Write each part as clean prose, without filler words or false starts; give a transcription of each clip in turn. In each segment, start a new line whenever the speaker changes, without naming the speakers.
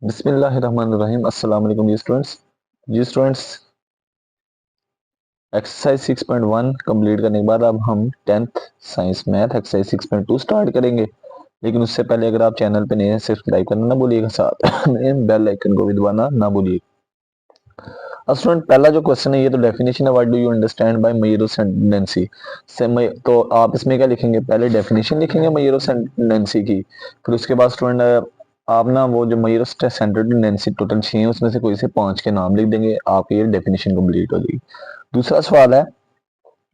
बिस्मिल्लाहिर्रहमानिर्रहीम। अस्सलाम वालेकुम जी स्टूडेंट्स, एक्सरसाइज 6.1 कंप्लीट करने के बाद अब हम 10th science math exercise 6.2 start करेंगे। लेकिन उससे पहले अगर आप चैनल पे नए हैं सब्सक्राइब करना ना भूलिएगा, साथ में बेल आइकन को भी दबाना ना भूलिएगा। अब स्टूडेंट पहला जो क्वेश्चन है ये तो डेफिनेशन है, what do you understand by measures tendency से। तो आप इसमें क्या लिखेंगे, पहले डेफिनेशन लिखेंगे मेयरोस टेंडेंसी की, फिर उसके बाद स्टूडेंट आप ना वो जो मेयरोस सेंट्रल टेंडेंसी टोटल 6 है उसमें से कोई से 5 के नाम लिख देंगे, आपकी ये डेफिनेशन कंप्लीट हो जाएगी। दूसरा सवाल है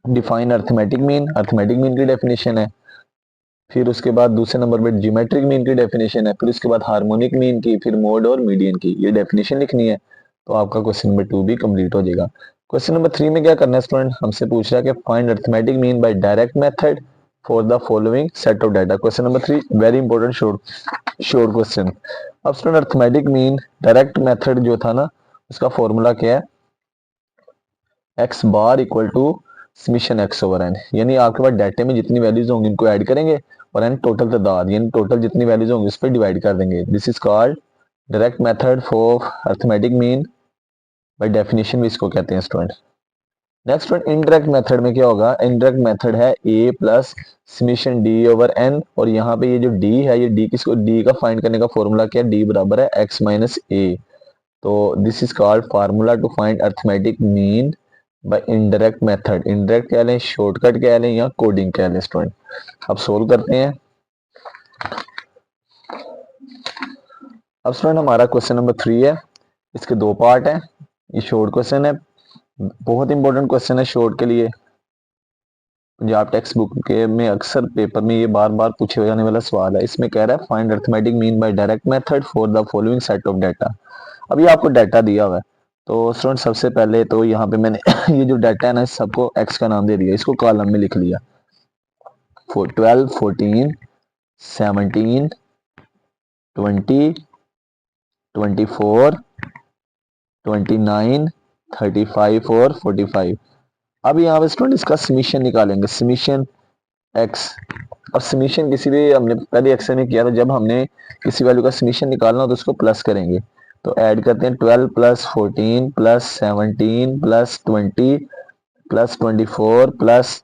define arithmetic mean. Arithmetic mean की डेफिनेशन है। फिर उसके बाद दूसरे नंबर पे ज्योमेट्रिक मीन की डेफिनेशन है, फिर उसके बाद हार्मोनिक मीन की, फिर मोड और मीडियन की ये डेफिनेशन लिखनी है। तो आपका क्वेश्चन नंबर 2 भी कंप्लीट हो जाएगा। क्वेश्चन नंबर 3 में क्या करना है स्टूडेंट, हमसे पूछ रहा है कि find arithmetic mean by direct method for the following set of data. Question number 3 very important short question. अब student arithmetic mean direct method जो था ना उसका फॉर्मूला क्या है, x bar equal to summation x over N, यानी आपके पास डाटे में जितनी वैल्यूज होंगी इनको ऐड करेंगे और एन टोटल तादाद यानी टोटल जितनी वैल्यूज होंगी उस पर डिवाइड कर देंगे। This is called direct method for arithmetic mean, by definition भी इसको कहते हैं student. Next one indirect method में क्या होगा, इनडायरेक्ट मेथड है A plus summation D over N, और यहाँ पे ये जो डी है ये डी किसको, डी का फाइंड करने का फॉर्मूला क्या है, डी बराबर है एक्स माइनस ए। तो this is called formula to find arithmetic mean by indirect method. Indirect कह लें, शॉर्टकट कह लें या कोडिंग कह लें स्टूडेंट। अब सोल्व करते हैं। अब स्टूडेंट हमारा क्वेश्चन नंबर 3 है, इसके दो पार्ट हैं। ये शॉर्ट क्वेश्चन है, बहुत इंपॉर्टेंट क्वेश्चन है शॉर्ट के लिए। पंजाब टेक्स्ट बुक के में अक्सर पेपर में ये बार बार पूछे जाने वाला सवाल है। इसमें कह रहा है find arithmetic mean by direct method for the following set of data. अभी आपको डाटा दिया हुआ है, तो स्टूडेंट सबसे पहले तो यहाँ पे मैंने ये जो डाटा है ना इस सबको एक्स का नाम दे दिया, इसको कॉलम में लिख लिया। 12, 14, 17, 20, 24, 29, 35 और 45। अब यहाँ पे स्टूडेंट इसका समीशन निकालेंगे, समीशन एक्स। अब समीशन किसी भी हमने पहले एक्स में किया था, जब हमने किसी वैल्यू का समीशन निकालना हो तो उसको प्लस करेंगे। तो ऐड करते हैं 12 plus 14 plus 17 plus 20 plus 24 plus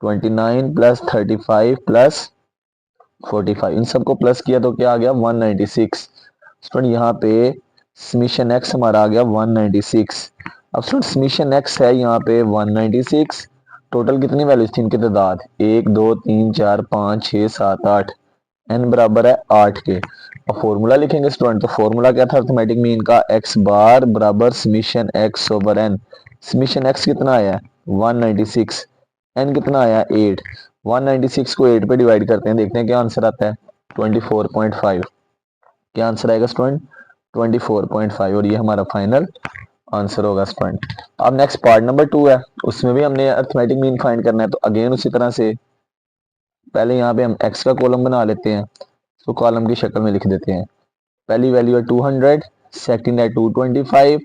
29 plus 35 plus 45, इन सबको प्लस किया तो क्या आ गया 196। स्टूडेंट यहाँ पे समीशन एक्स हमारा आ गया 196। अब स्टूडेंट समीशन एक्स है यहाँ पे 196। टोटल कितनी वैल्यूज थी इनकी तादाद, 1 2 3 4 5 6 7 8, एन बराबर है 8 के। अब फॉर्मूला लिखेंगे स्टूडेंट, तो फॉर्मूला क्या था अर्थमेटिक मीन का, एक्स बार बराबर summation x over N. Summation x कितना आया 196, एन कितना आया 8। 196 को 8 पे डिवाइड करते हैं, देखते हैं क्या आंसर आता है 24.5। क्या आंसर आएगा स्टूडेंट 24.5, और ये हमारा फाइनल आंसर होगा स्टूडेंट। अब नेक्स्ट पार्ट नंबर 2 है, उसमें भी हमने अर्थमेटिक मीन फाइंड करना है। तो अगेन उसी तरह से पहले यहाँ पे हम एक्स का कॉलम बना लेते हैं, तो कॉलम की शक्ल में लिख देते हैं। पहली वैल्यू है 200, सेकंड है 225,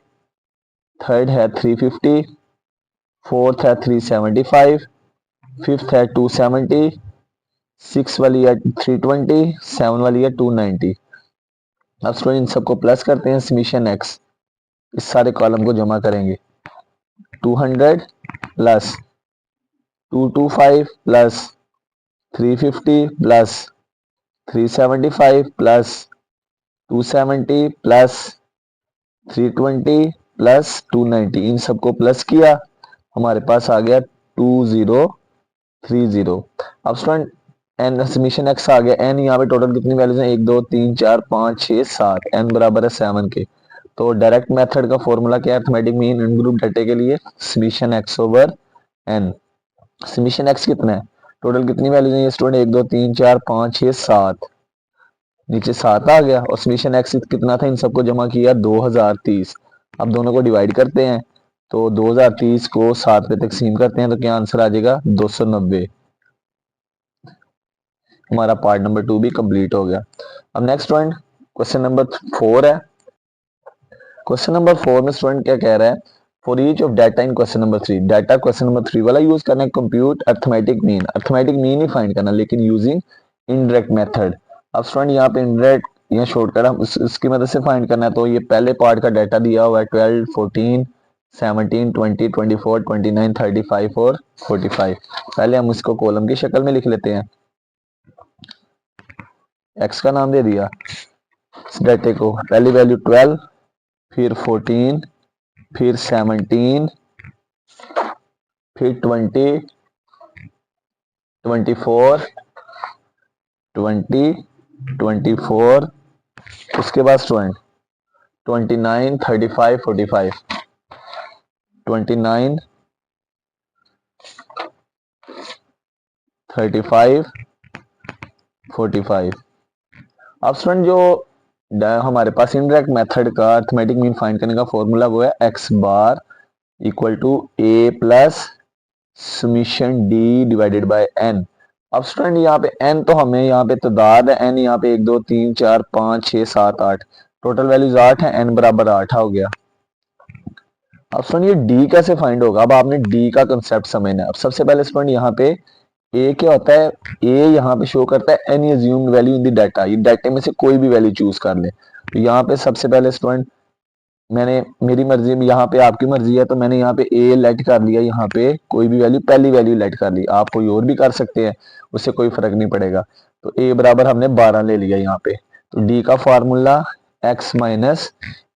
थर्ड है 350, फोर्थ है 375, फिफ्थ है 270, सिक्स वाली है 320, सेवन वाली है 290। अब स्टूडेंट इन सबको प्लस करते हैं, समीशन एक्स, इस सारे कॉलम को जमा करेंगे। 200 plus 225 plus 350 plus 375 plus 270 plus 320 plus 290, इन सबको प्लस किया, हमारे पास आ गया 2030। अब स्टूडेंट एन समीशन एक्स आ गया, एन यहाँ पे टोटल कितनी वैल्यूज हैं 1 2 3 4 5 6 7, एन बराबर है 7 के। तो डायरेक्ट मेथड का फॉर्मूला क्या है अर्थमेटिक मीन इन ग्रुप डाटे के लिए, summation x over N. Summation x कितना है, टोटल कितनी वैल्यूज हैं स्टूडेंट 1 2 3 4 5 6 7, नीचे 7 आ गया, और समीशन एक्स कितना था, इन सबको जमा किया 2030। अब दोनों को डिवाइड करते हैं, तो 2030 को 7 पे तकसीम करते हैं तो क्या आंसर आ जाएगा 290। हमारा पार्ट नंबर 2 भी कंप्लीट हो गया। अब नेक्स्ट पॉइंट क्वेश्चन नंबर 4 है। क्वेश्चन नंबर 4 में स्टूडेंट क्या कह रहा है, for each of data in question number 3, data question number 3 वाला यूज करना है, compute arithmetic mean, arithmetic mean he find करना लेकिन यूजिंग इनडायरेक्ट मेथड। अब स्टूडेंट यहाँ पे इनडायरेक्ट यहाँ शॉर्टकट हम उसकी मदद से फाइंड करना है। तो ये पहले पार्ट का डाटा दिया हुआ है 12, 14, 17, 20, 24, 29, 35 और 45। पहले हम इसको कॉलम की शक्ल में लिख लेते हैं। एक्स का नाम दे दिया इस डाटे को, पहली वैल्यू 12, फिर 14, फिर 17, फिर 20, 24, 20, 24, उसके बाद स्टूडेंट 29, 35, 45, 29, 35, 45। अब स्टूडेंट जो हमारे पास इनडायरेक्ट मेथड का अर्थमेटिक मीन फाइंड करने का फॉर्मूला वो है x bar equal to a plus summation D divided by n. अब स्टूडेंट यहाँ पे एन तो हमें यहाँ पे तादाद है, एन यहाँ पे 1 2 3 4 5 6 7 8, टोटल वैल्यूज 8 है, एन बराबर 8 हो गया। अब स्टूडेंट ये डी कैसे फाइंड होगा, अब आपने डी का कंसेप्ट समझना है। अब सबसे पहले स्टूडेंट यहाँ पे ए क्या होता है, ए यहाँ पे शो करता है any assumed value in the data, ये डाटे में से कोई भी वैल्यू चूज कर ले। तो यहाँ पे सबसे पहले स्टूडेंट मैंने, मेरी मर्जी में, यहाँ पे आपकी मर्जी है, तो मैंने यहाँ पे ए लेट कर लिया, यहाँ पे कोई भी वैल्यू, पहली वैल्यू लेट कर ली। आप कोई और भी कर सकते हैं, उससे कोई फर्क नहीं पड़ेगा। तो ए बराबर हमने 12 ले लिया यहाँ पे। तो डी का फार्मूला एक्स माइनस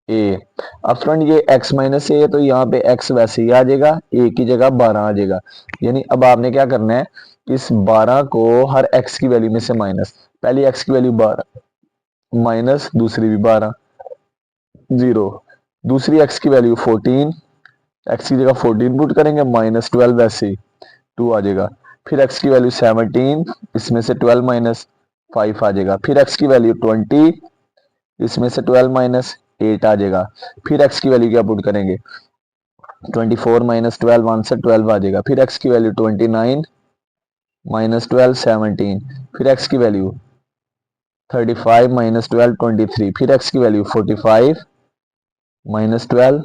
ए। अब स्टूडेंट ये x माइनस ए है, तो यहाँ पे x वैसे ही आ जाएगा, a की जगह 12 आ जाएगा। यानी अब आपने क्या करना है, इस 12 को हर x की वैल्यू में से माइनस, पहली x की वैल्यू 12 माइनस दूसरी भी 12, 0, दूसरी x की वैल्यू 14, x की जगह 14 पुट करेंगे, माइनस 12 वैसे ही 2 आ जाएगा। फिर x की वैल्यू 17, इसमें से 12 माइनस 5 आ जाएगा। फिर x की वैल्यू 20, इसमें से 12 माइनस 8 आ जाएगा। फिर x की वैल्यू क्या पुट करेंगे, 24 माइनस 12, वन से 12 आ जाएगा। फिर x की वैल्यू 29 माइनस 12, 17। फिर x की वैल्यू 35 माइनस 12, 23। फिर x की वैल्यू 45 माइनस 12,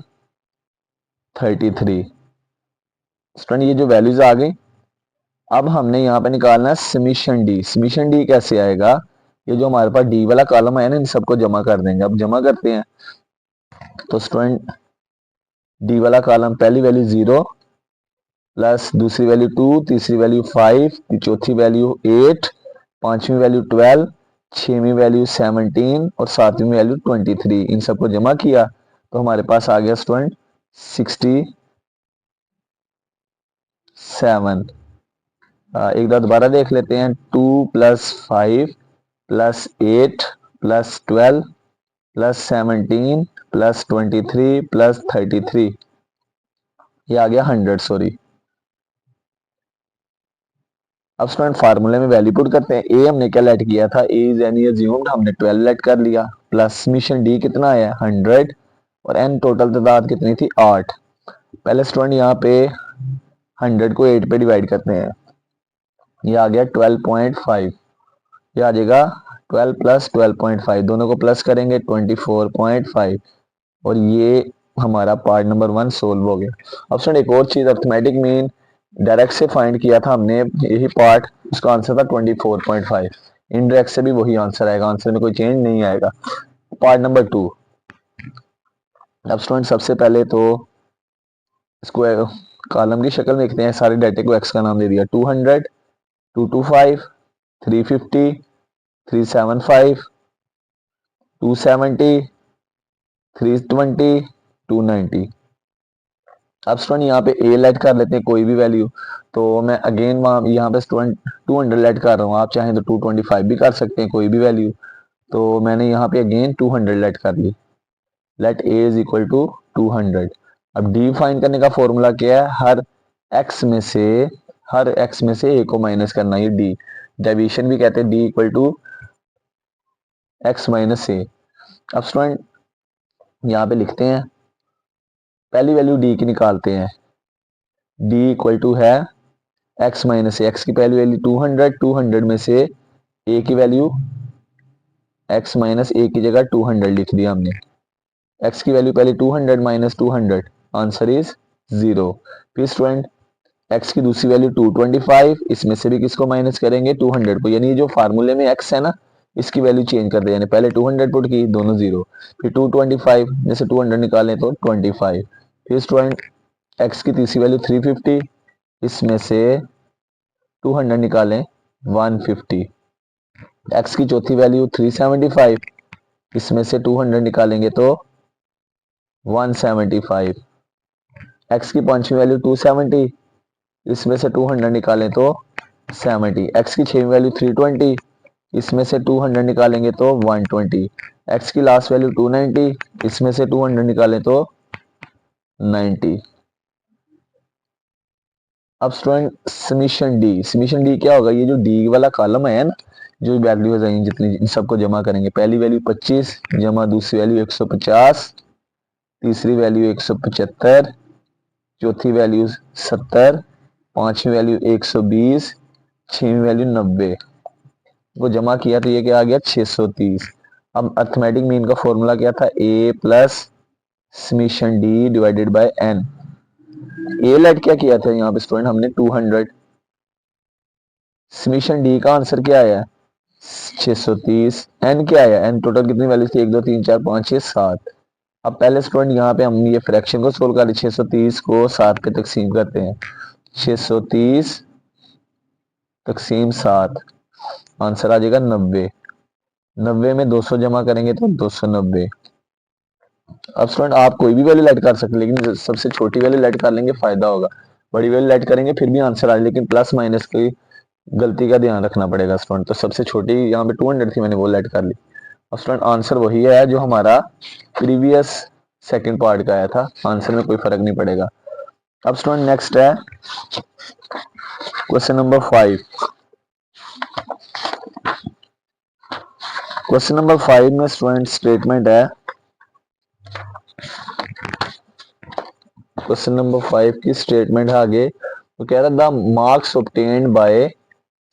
33। स्टूडेंट ये जो वैल्यूज आ गई, अब हमने यहाँ पे निकालना है समीशन डी। समीशन डी कैसे आएगा, ये जो हमारे पास डी वाला कॉलम है ना, इन सबको जमा कर देंगे। अब जमा करते हैं, तो स्टूडेंट डी वाला कॉलम, पहली वैल्यू 0 प्लस दूसरी वैल्यू 2, तीसरी वैल्यू 5, चौथी वैल्यू 8, पांचवी वैल्यू 12, छठवीं वैल्यू 17 और सातवीं वैल्यू 23। इन सबको जमा किया तो हमारे पास आ गया स्टूडेंट 67। एक बार दोबारा देख लेते हैं, 2 plus 5 plus 8 plus 12 plus 17 plus 23 plus 33, ये आ गया 100, सॉरी। अब स्टूडेंट फार्मूले में वैल्यू पुट करते हैं। ए हमने क्या लेट किया था, ए इज एनी अज्यूम्ड, हमने 12 लेट कर लिया, प्लस समीशन डी कितना आया 100, और एन टोटल तादाद कितनी थी 8। पहले स्टूडेंट यहाँ पे 100 को 8 पे डिवाइड करते हैं, ये आ गया 12.5, ये आ जाएगा 12 प्लस 12.5, दोनों को प्लस करेंगे 24.5, और ये हमारा पार्ट नंबर 1 सोल्व हो गया। अब स्टूडेंट एक और चीज, अर्थमेटिक मीन डायरेक्ट से फाइंड किया था हमने, यही पार्ट, उसका आंसर था 24.5। इनडायरेक्ट से भी वही आंसर आएगा, आंसर में कोई चेंज नहीं आएगा। Part number 2। अब स्टूडेंट सबसे पहले तो इसको कॉलम की शक्ल में लिखते हैं, सारे डाटे को एक्स का नाम दे दिया, 200, 225, 350, 375, 270, 320, 290। अब स्टूडेंट यहाँ पे ए लेट कर लेते हैं कोई भी वैल्यू, तो मैं अगेन वहाँ यहाँ पे स्टूडेंट 200 लेट कर रहा हूँ, आप चाहें तो 225 भी कर सकते हैं, कोई भी वैल्यू। तो मैंने यहाँ पे अगेन 200 लेट कर ली, let A is equal to 200। अब डी फाइंड करने का फॉर्मूला क्या है, हर एक्स में से ए को माइनस करना, ये डी डेविएशन भी कहते हैं, D equal to X minus A. अब स्टूडेंट यहाँ पे लिखते हैं, पहली वैल्यू डी की निकालते हैं, डी इक्वल टू है एक्स माइनस ए, एक्स की पहली वैल्यू 200, 200 में से ए की वैल्यू एक्स माइनस ए की जगह 200 लिख दिया हमने, एक्स की वैल्यू पहले 200 माइनस 200, आंसर इज 0। फिर स्टूडेंट एक्स की दूसरी वैल्यू 225, इसमें से भी किसको माइनस करेंगे 200 को, यानी जो फार्मूले में एक्स है ना, इसकी वैल्यू चेंज कर दे, यानी पहले 200 पुट की, दोनों जीरो, फिर 225 में से 200 निकालें तो 25, फिर स्टूडेंट एक्स की तीसरी वैल्यू 350, इसमें से 200 निकालें 150, एक्स की चौथी वैल्यू 375, इसमें से 200 निकालेंगे तो 175, एक्स की पांचवी वैल्यू 270, इसमें से 200 निकालें तो 70, एक्स की छठवीं वैल्यू 320, इसमें से 200 निकालेंगे तो 120, एक्स की लास्ट वैल्यू 290, इसमें से 200 निकालें तो 90। अब स्टूडेंट समीशन डी क्या होगा, ये जो डी वाला कॉलम है ना, जो वैल्यूज आई जितनी, इन सबको जमा करेंगे। पहली वैल्यू 25 जमा दूसरी वैल्यू 150, तीसरी वैल्यू 175, चौथी वैल्यू 70, पांचवी वैल्यू 120, छठवीं वैल्यू 90 को जमा किया तो ये क्या आ गया 630। अब अर्थमेटिक मीन का फॉर्मूला क्या था, A plus summation D divided by N. A let क्या किया था यहाँ पे स्टूडेंट हमने 200, समीशन डी का आंसर क्या आया 630, एन क्या आया, एन टोटल कितनी वैल्यू थी 1 2 3 4 5 6 7। अब पहले स्टूडेंट यहाँ पे हम ये फ्रैक्शन को सोल्व कर 630 को 7 पे तकसीम करते हैं, 630 तकसीम 7, आंसर आ जाएगा 90, 90 में 200 जमा करेंगे तो 290। अब स्टूडेंट आप कोई भी वैल्यू लेट कर सकते हैं, लेकिन सबसे छोटी वैल्यू लेट कर लेंगे फायदा होगा, बड़ी वैल्यू लेट करेंगे फिर भी आंसर आ जाए, लेकिन प्लस माइनस की गलती का ध्यान रखना पड़ेगा स्टूडेंट। तो सबसे छोटी यहाँ पे 200 थी, मैंने वो लेट कर ली। अब स्टूडेंट आंसर वही है जो हमारा प्रीवियस सेकंड पार्ट का आया था, आंसर में कोई फर्क नहीं पड़ेगा। अब स्टूडेंट नेक्स्ट है क्वेश्चन नंबर 5। क्वेश्चन नंबर 5 में स्टूडेंट स्टेटमेंट है, क्वेश्चन नंबर 5 की स्टेटमेंट है आगे, तो कह रहा the marks obtained by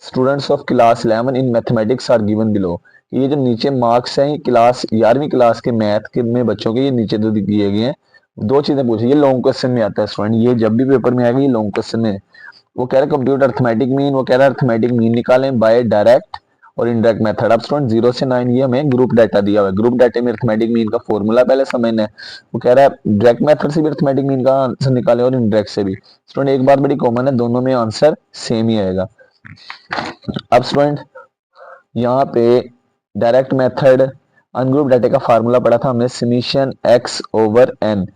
students of class 11 in mathematics are given below. ये जो नीचे मार्क्स हैं क्लास 11वीं क्लास के मैथ के में बच्चों के, ये नीचे तो दिए गए हैं। दो चीजें पूछी, ये लॉन्ग क्वेश्चन में आता है स्टूडेंट, ये जब भी पेपर में आएगा ये लॉन्ग क्वेश्चन में। वो कह रहा है कंप्यूटर अर्थमेटिक मीन, वो कह रहा है अर्थमेटिक मीन निकालें बाय डायरेक्ट और इनडायरेक्ट मेथड। अब स्टूडेंट 0 से 9 ये हमें ग्रुप डाटा दिया हुआ है, ग्रुप डाटे में अर्थमेटिक मीन का फॉर्मूला पहले समझना है। वो कह रहा है डायरेक्ट मेथड से भी अर्थमेटिक मीन का आंसर निकाले और इनडायरेक्ट से भी। स्टूडेंट एक बात बड़ी कॉमन है, दोनों में आंसर सेम ही आएगा। अब स्टूडेंट यहाँ पे डायरेक्ट मेथड अनग्रुप डाटा का फार्मूला पढ़ा था हमने, summation x over n.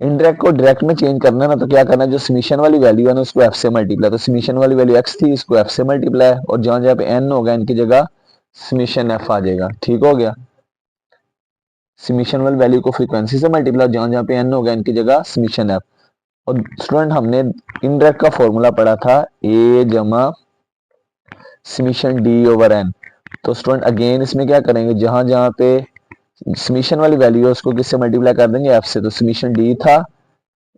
Indirect को डायरेक्ट में चेंज करना है ना, तो क्या करना है, जो समीशन वाली वैल्यू है ना उसको एफ से मल्टीप्लाई, तो समीशन वाली वैल्यू एक्स थी, इसको एफ से मल्टीप्लाई, और जहां जहां पे एन होगा इनकी जगह समीशन एफ आ जाएगा। ठीक हो गया, समीशन वाली वैल्यू को फ्रीक्वेंसी से मल्टीप्लाई, जहां जहां पे एन होगा इनकी जगह समीशन एफ। और स्टूडेंट हमने इनडायरेक्ट का फॉर्मूला पढ़ा था ए जमा समीशन डी ओवर एन। तो स्टूडेंट अगेन इसमें क्या करेंगे, जहां जहां पे समीशन वाली वैल्यू है उसको किससे मल्टीप्लाई कर देंगे, एफ से। तो समीशन डी था,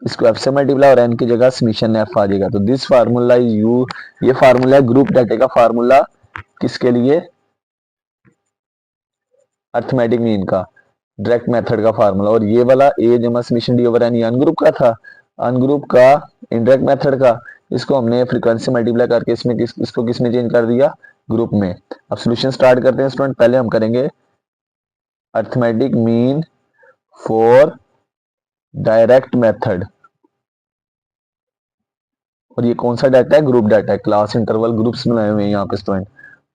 इसको एफ से मल्टीप्लाई और एन की जगह समीशन एफ आ जाएगा। तो दिस फार्मूला इज यू, ये फार्मूला है ग्रुप डाटा का फार्मूला, किसके लिए, अर्थमेटिक मीन का, डायरेक्ट मेथड का फार्मूला। और ये वाला ए जमा समीशन डी ओवर एन ये अनग्रुप का था, अनग्रुप का इनडायरेक्ट मेथड का, इसको हमने फ्रीक्वेंसी से मल्टीप्लाई करके इसमें इसको किस में चेंज कर दिया, ग्रुप में। अब सॉल्यूशन स्टार्ट करते हैं स्टूडेंट, पहले हम करेंगे arithmetic mean for direct method, और ये कौन सा डाटा है, ग्रुप डाटा है, क्लास इंटरवल ग्रुप्स बनाए हुए हैं यहाँ पे स्टूडेंट।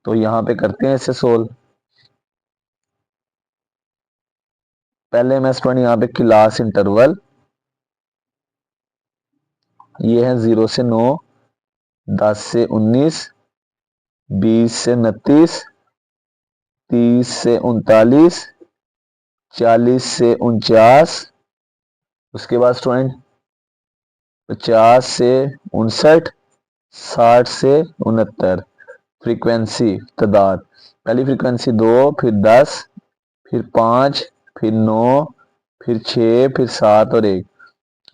तो यहाँ पे करते हैं इसे सोल्व। पहले मैं स्टूडेंट यहाँ पे क्लास इंटरवल, ये है 0 से 9, 10 से 19, 20 से 29, 30 से 39, 40 से 49, उसके बाद स्टूडेंट 50 से 59, 60 से 69। फ्रीक्वेंसी तादाद, पहली फ्रीक्वेंसी 2, फिर 10, फिर 5, फिर 9, फिर 6, फिर 7 और 1।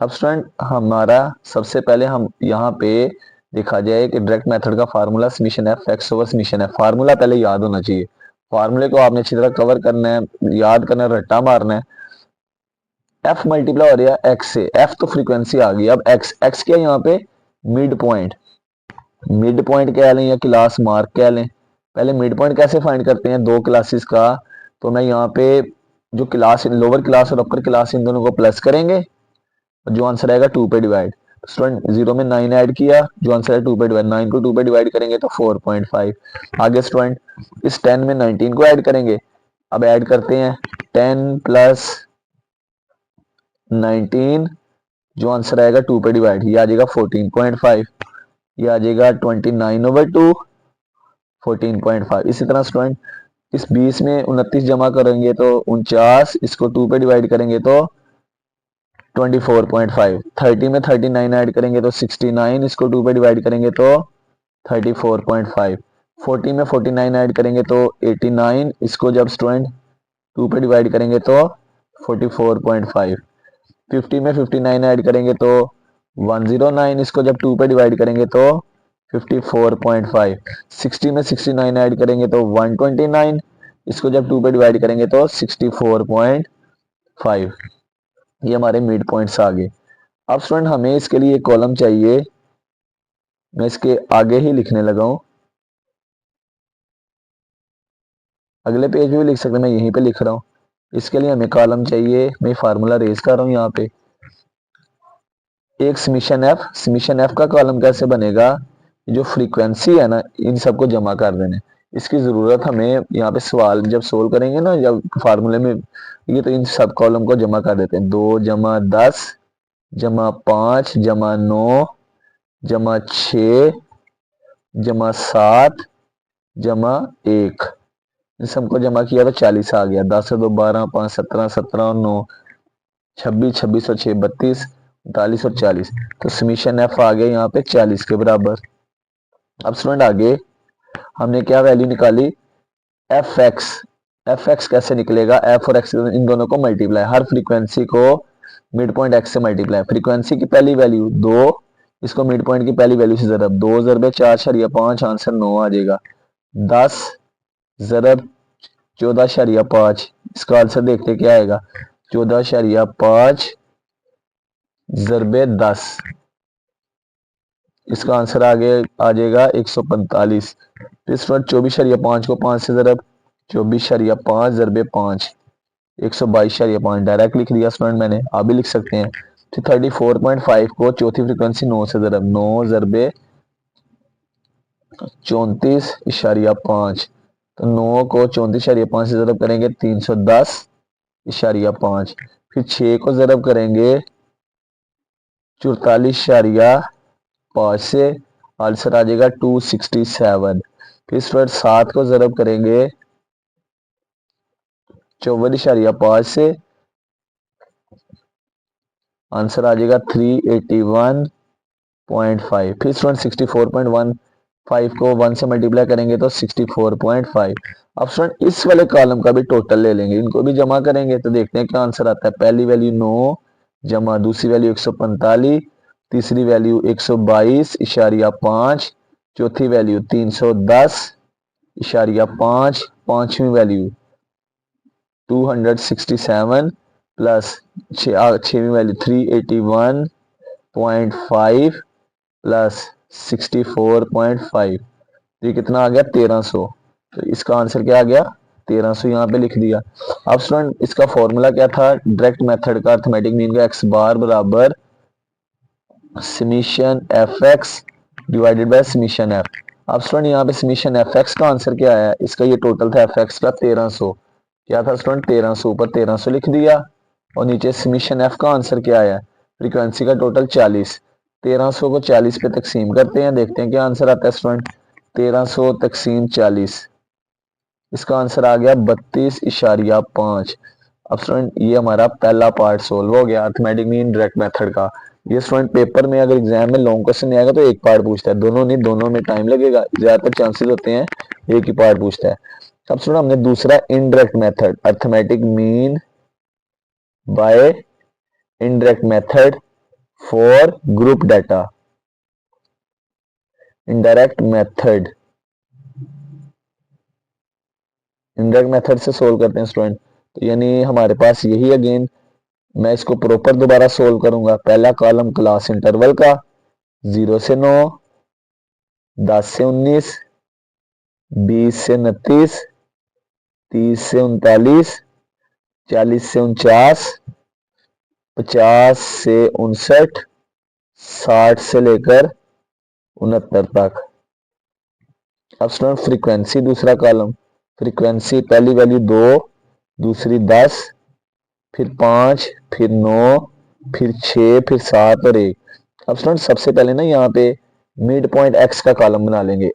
अब स्टूडेंट हमारा सबसे पहले हम यहाँ पे देखा जाए कि डायरेक्ट मेथड का formula summation F x over summation F, formula पहले याद होना चाहिए, फार्मूले को आपने अच्छी तरह कवर करना है, याद करना है, रट्टा मारना है। एफ मल्टीप्लाई हो रहा है एक्स से, एफ तो फ्रीक्वेंसी आ गई, अब एक्स, एक्स क्या है यहाँ पे मिड पॉइंट, मिड पॉइंट कह लें या क्लास मार्क कह लें। पहले मिड पॉइंट कैसे फाइंड करते हैं दो क्लासेस का, तो मैं यहाँ पे जो क्लास लोअर क्लास और अपर क्लास इन दोनों को प्लस करेंगे और जो आंसर आएगा 2 पे डिवाइड। स्टूडेंट 0 में 9 ऐड किया, जो आंसर है 2 पे डिवाइड, 9 को 2 पे डिवाइड करेंगे तो 4.5। आगे स्टूडेंट इस 10 में 19 को ऐड करेंगे। अब ऐड करते हैं 10 प्लस 19, जो आंसर आएगा 2 पे डिवाइड, ये आ जाएगा 14.5, ये आ जाएगा 29/2 14.5। इसी तरह स्टूडेंट इस 20 में 29 जमा करेंगे तो 49, इसको 2 पे डिवाइड करेंगे तो 24.5। 30 में 39 ऐड करेंगे तो 69, इसको 2 पे डिवाइड करेंगे तो 34.5। 40 में 49 ऐड करेंगे तो 89, इसको जब स्टूडेंट 2 पे डिवाइड करेंगे तो 44.5। 50 में 59 ऐड करेंगे तो 109, इसको जब 2 पे डिवाइड करेंगे तो 54.5। 60 में 69 ऐड करेंगे तो 129, इसको जब 2 पे डिवाइड करेंगे तो 64.5। ये हमारे मिड पॉइंट्स आ गए। अब स्टूडेंट हमें इसके लिए एक कॉलम चाहिए, मैं इसके आगे ही लिखने लगा हूं, अगले पेज पे भी लिख सकते हैं, मैं यहीं पे लिख रहा हूँ। इसके लिए हमें कॉलम चाहिए, मैं फार्मूला रेज कर रहा हूँ यहाँ पे। एक समीशन एफ का कॉलम कैसे बनेगा, जो फ्रीक्वेंसी है ना इन सबको जमा कर देने, इसकी जरूरत हमें यहाँ पे सवाल जब सोल्व करेंगे ना, जब फार्मूले में, ये तो इन सब कॉलम को जमा कर देते हैं। 2 जमा 10 जमा 5 जमा 9 जमा 6 जमा 7 जमा 1, इन सबको जमा किया तो 40 आ गया। 10 से 2 12 5 17 17 और 9 26, 26 और 6 32, 39 और 40, तो समीशन एफ आ गया यहाँ पे 40 के बराबर। अब स्टूडेंट आगे हमने क्या वैल्यू निकाली, एफ एक्स कैसे निकलेगा, एफ और एक्स इन दोनों को मल्टीप्लाई, हर फ्रीक्वेंसी को मिड पॉइंट एक्स से मल्टीप्लाई। फ्रीक्वेंसी की पहली वैल्यू 2, इसको मिड पॉइंट की पहली वैल्यू से जरब, 2 ज़रबे 4.5, आंसर 9 आ जाएगा। 10 ज़रब 14.5, इसका आंसर देखते क्या आएगा, 14.5 ज़रबे 10, इसका आंसर आगे आ जाएगा 145। फिर स्टूडेंट 24.5 को 5 से ज़रब, 24.5 ज़रबे 5, 122.5 डायरेक्ट लिख दिया स्टूडेंट मैंने, आप भी लिख सकते हैं। फिर 34.5 को चौथी फ्रीक्वेंसी 9 से ज़रब, 9 ज़रबे 34.5, तो 9 को 34.5 से ज़रब करेंगे 310.5। फिर 6 को ज़रब करेंगे 44.5 से, आंसर आ जाएगा 267। फिर स्टूडेंट 7 को ज़रब करेंगे 54.5 से, आंसर आ जाएगा 381.5। फिर स्टूडेंट 64.15 को 1 से मल्टीप्लाई करेंगे तो 64.5। अब स्टूडेंट इस वाले कॉलम का भी टोटल ले लेंगे, इनको भी जमा करेंगे तो देखते हैं क्या आंसर आता है। पहली वैल्यू 9 जमा दूसरी वैल्यू 145, तीसरी वैल्यू 122.5, चौथी वैल्यू 310.5, पांचवी वैल्यू 267 प्लस छवी वैल्यू 381.5 प्लस 64.5, ये कितना आ गया 1300। तो इसका आंसर क्या आ गया 1300, यहाँ पे लिख दिया। अब स्टूडेंट इसका फॉर्मूला क्या था, डायरेक्ट मेथड का अर्थमेटिक मीन का एक्स बार बराबर summation F x divided by summation F. अब स्टूडेंट यहाँ पे समीशन एफ एक्स का आंसर क्या आया, इसका ये टोटल था एफ एक्स का 1300, क्या था स्टूडेंट 1300, ऊपर 1300 लिख दिया और नीचे समीशन एफ का आंसर क्या आया, फ्रीक्वेंसी का टोटल 40। 1300 को 40 पे तकसीम करते हैं, देखते हैं क्या आंसर आता है स्टूडेंट। 1300 तकसीम 40, इसका आंसर आ गया 32.5। अब स्टूडेंट ये हमारा पहला पार्ट सोल्व हो गया अर्थमेटिक मीन डायरेक्ट मेथड का। ये स्टूडेंट पेपर में अगर एग्जाम में लॉन्ग क्वेश्चन नहीं आएगा तो एक पार्ट पूछता है, दोनों नहीं, दोनों में टाइम लगेगा, ज्यादातर चांसेस होते हैं एक ही पार्ट पूछता है। अब स्टूडेंट हमने दूसरा indirect method arithmetic mean by indirect method for group data, indirect method, indirect method से सोल्व करते हैं स्टूडेंट। तो यानी हमारे पास यही अगेन, मैं इसको प्रॉपर दोबारा सोल्व करूंगा। पहला कॉलम क्लास इंटरवल का 0 से 9, 10 से 19, 20 से 29, 30 से 39, 40 से 49, 50 से 59, 60 से लेकर 69 तक। अब स्टूडेंट फ्रीक्वेंसी दूसरा कॉलम, फ्रीक्वेंसी पहली वैल्यू 2, दूसरी 10, फिर 5, फिर 9, फिर 6, फिर 7 और 1। अब स्टूडेंट सबसे पहले ना यहाँ पे मिड पॉइंट एक्स का कॉलम बना लेंगे।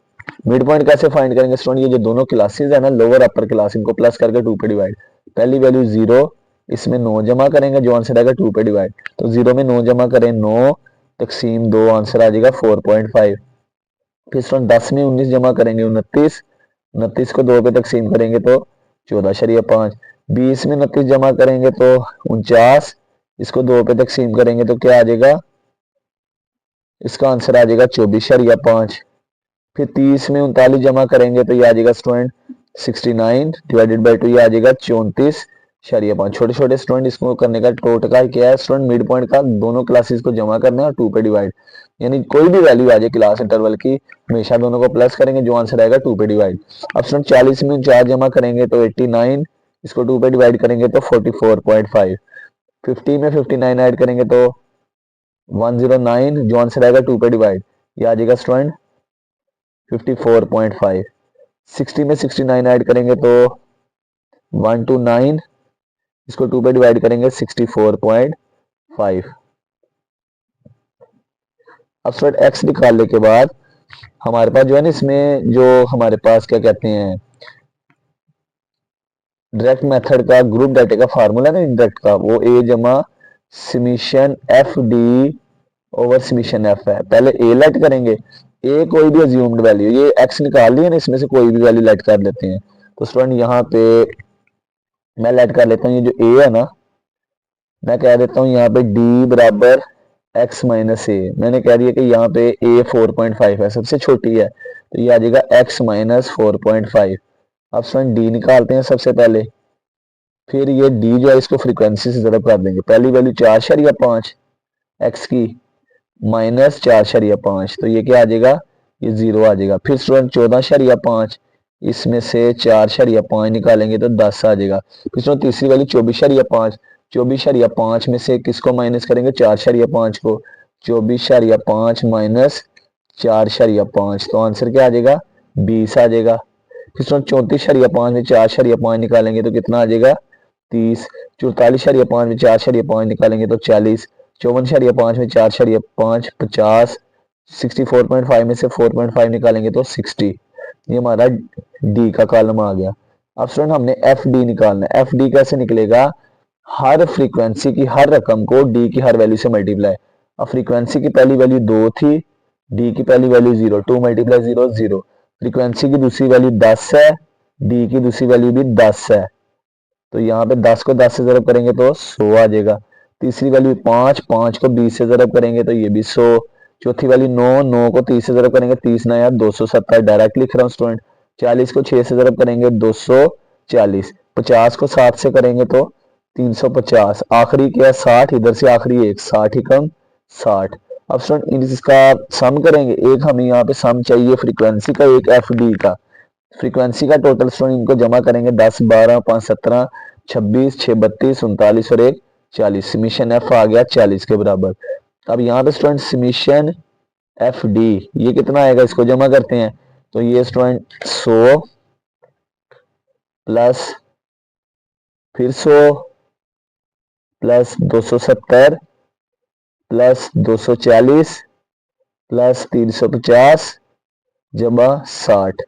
मिड पॉइंट कैसे फाइंड करेंगे स्टूडेंट, ये जो दोनों क्लासेस है ना लोअर अपर क्लास, इनको प्लस करके 2 पे डिवाइड। पहली वैल्यू 0, इसमें 9 जमा करेंगे, जो आंसर आएगा 2 पे डिवाइड। तो 0 में 9 जमा करें, 9 तकसीम 2, आंसर आ जाएगा 4.5। फिर स्टूडेंट 10 में 19 जमा करेंगे, 29, 29 को 2 पे तकसीम करेंगे तो 14.5। 20 में 29 जमा करेंगे तो 49, इसको 2 पे तकसीम करेंगे तो क्या आ जाएगा, इसका आंसर आ जाएगा 24.5। फिर 30 में 39 जमा करेंगे तो ये आ जाएगा स्टूडेंट 69 डिवाइडेड बाई 2, ये आ जाएगा 34.5। छोटे छोटे स्टूडेंट इसको करने का टोटका क्या है स्टूडेंट, मिड पॉइंट का दोनों क्लासेस को जमा करना है और 2 पे डिवाइड, यानी कोई भी वैल्यू आ जाए क्लास इंटरवल की, हमेशा दोनों को प्लस करेंगे, जो आंसर आएगा 2 पे डिवाइड। अब स्टूडेंट 40 में 4 जमा करेंगे तो 89, इसको 2 पे डिवाइड करेंगे तो 44.5। 50 में 59 ऐड करेंगे तो 109, जो आंसर आएगा 2 पे डिवाइड, ये आ जाएगा स्टूडेंट 54.5। 60 में 69 ऐड करेंगे तो 129, इसको 2 पे डिवाइड करेंगे 64.5। अब स्टूडेंट एक्स निकालने के बाद हमारे पास जो है ना, इसमें जो हमारे पास क्या कहते हैं डायरेक्ट मेथड का ग्रुप डाटा का फार्मूला ना इंडायरेक्ट का, वो ए जमा summation F D over summation F है। पहले ए लेट करेंगे, ए कोई भी अज्यूम्ड वैल्यू, ये एक्स निकाल लिया ना, इसमें से कोई भी वैल्यू लेट कर लेते हैं। तो स्टूडेंट यहाँ पे मैं लेट कर लेता हूँ, ये जो ए है ना, मैं कह देता हूँ यहाँ पे डी बराबर एक्स माइनस ए। मैंने कह दिया कि यहाँ पे ए 4.5 है, सबसे छोटी है, तो ये आ जाएगा एक्स माइनस 4.5। अब स्टूडेंट डी निकालते हैं सबसे पहले, फिर ये डी जो है इसको फ्रीक्वेंसी से ज़रा कर देंगे। पहली वैल्यू 4.5 एक्स की माइनस 4.5, तो ये क्या आ जाएगा, ये 0 आ जाएगा। फिर स्टूडेंट 14.5, इसमें से 4.5 निकालेंगे तो 10 आ जाएगा। फिर स्टूडेंट तीसरी वैल्यू 24.5, 24.5 में से किसको माइनस करेंगे, 4.5 को, 24.5 माइनस 4.5, तो आंसर क्या आ जाएगा, 20 आ जाएगा। फिर स्टूडेंट 34.5 में 4.5 निकालेंगे तो कितना आ जाएगा, 30। 44.5 में 4.5 निकालेंगे तो 40। 54.5 में 4.5 50। 64.5 में से 4.5 निकालेंगे तो 60। ये हमारा डी का कॉलम आ गया। अब स्टूडेंट हमने एफ डी निकालना है। एफ डी कैसे निकलेगा, हर फ्रीक्वेंसी की हर रकम को डी की हर वैल्यू से मल्टीप्लाई। अब फ्रीक्वेंसी की पहली वैल्यू 2 थी, डी की पहली वैल्यू 0, 2 मल्टीप्लाई 0 0। फ्रीक्वेंसी की दूसरी वैल्यू 10 है, डी की दूसरी वैल्यू भी 10 है, तो यहाँ पे 10 को 10 से ज़रब करेंगे तो 100 आ जाएगा। तीसरी वैल्यू 5, 5 को 20 से ज़रब करेंगे तो ये भी 100। चौथी वैल्यू 9, 9 को 30 से ज़रब करेंगे, 30 ना यार 270, डायरेक्ट लिख रहा हूँ स्टूडेंट। 40 को 6 से ज़रब करेंगे 240। 50 को 7 से करेंगे तो 350। आखिरी क्या 60, इधर से आखिरी एक 60 ही कम 60। अब स्टूडेंट इसका सम करेंगे, एक हमें यहाँ पे सम चाहिए फ्रीक्वेंसी का, एक एफ डी का। फ्रीक्वेंसी का टोटल स्टूडेंट इनको जमा करेंगे, 10 12 5 17 26 6 32 39 और 1 40। समीशन एफ आ गया 40 के बराबर। अब यहाँ पे स्टूडेंट समीशन एफ डी ये कितना आएगा, इसको जमा करते हैं तो ये स्टूडेंट 100 प्लस फिर 100 प्लस 270 प्लस 240 प्लस 350 जमा 60।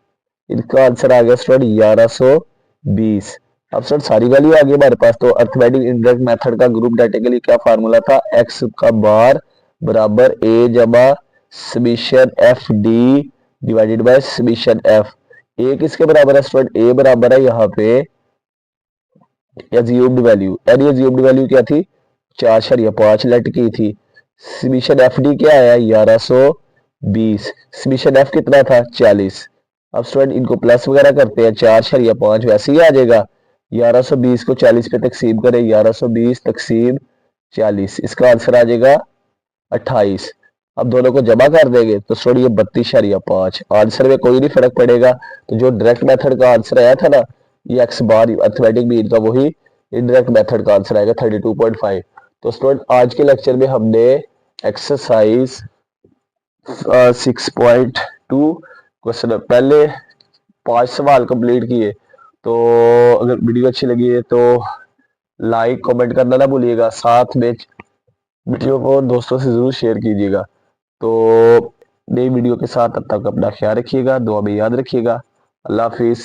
इनका आंसर आ गया स्टूडेंट 1120। अब सर सारी वैल्यू आ गई हमारे पास। तो अर्थमेटिक इंडायरेक्ट मेथड का ग्रुप डाटा के लिए क्या फार्मूला था, एक्स का बार बराबर ए जमा summation F D divided by summation F. A किसके बराबर है स्टूडेंट, ए बराबर है यहाँ पे assumed value, any assumed value क्या थी 4.5 लेट की थी। समीशन एफ डी क्या है 1120। समीशन एफ कितना था 40। अब स्टूडेंट इनको प्लस वगैरह करते हैं, 4.5 वैसे ही आ जाएगा। 1120 को 40 पे तकसीम करें, 1120 तकसीम 40, इसका आंसर आ जाएगा 28। अब दोनों को जमा कर देंगे तो स्टूडेंट ये 32.5 आंसर में कोई नहीं फर्क पड़ेगा। तो जो डायरेक्ट मेथड का आंसर आया था ना, ये एक्स बार अर्थमेटिक मीन का, वही इनडायरेक्ट मेथड का आंसर आएगा 32.5। तो स्टूडेंट आज के लेक्चर में हमने एक्सरसाइज 6.2 क्वेश्चन पहले 5 सवाल कंप्लीट किए। तो अगर वीडियो अच्छी लगी है तो लाइक कमेंट करना ना भूलिएगा, साथ में वीडियो को दोस्तों से जरूर शेयर कीजिएगा। तो नई वीडियो के साथ तब तक अपना ख्याल रखिएगा, दुआ में याद रखिएगा। अल्लाह हाफिज़।